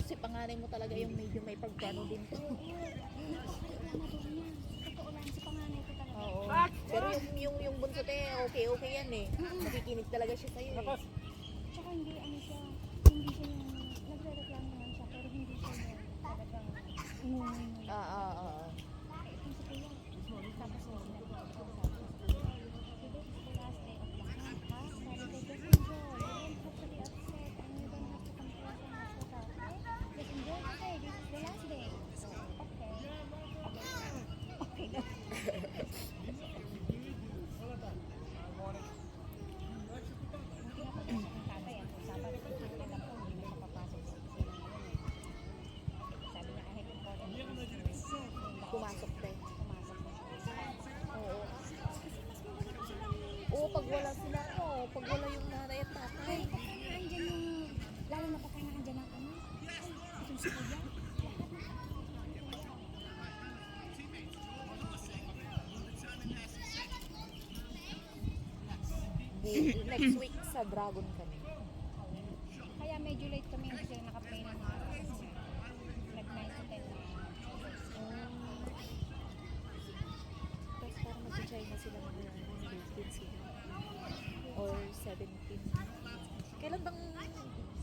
si panganay mo talaga yung medyo may pagplano din to. Oo. Reklamo doon niya. Totoo lang, si panganay ko talaga. Oo. Pero yung bunso te, okay yan eh. Nakikinig talaga siya sa'yo eh. Tsaka hindi ano siya, hindi siya yung nagre-reklamo naman siya, pero hindi siya yung talagang ingungay mo. Itong si Kuya. Tapos yung sinabi ko, today is the last day of the month, ha? Sabi ko, just enjoy. You don't have to be upset and you don't have to complain so much with us, okay? Just enjoy today. This is the last day. So, okay. Okay. Pumasok te. Pumasok na siya. Oo. Oo, pag wala sila, pag wala yung nanay at tatay. Ay, pagka naandyan yung, lalo na pagka naandyan ang ano, itong si Kuya, lahat ng Next week sa Dragon kami. kaya medyo late kami hindi sila nakaplay ng mga kasi nag 9 to 10 na. Tapos parang mag-China sila ngayon. Date sila. Or 17. Kailan bang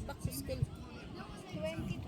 back to school? 20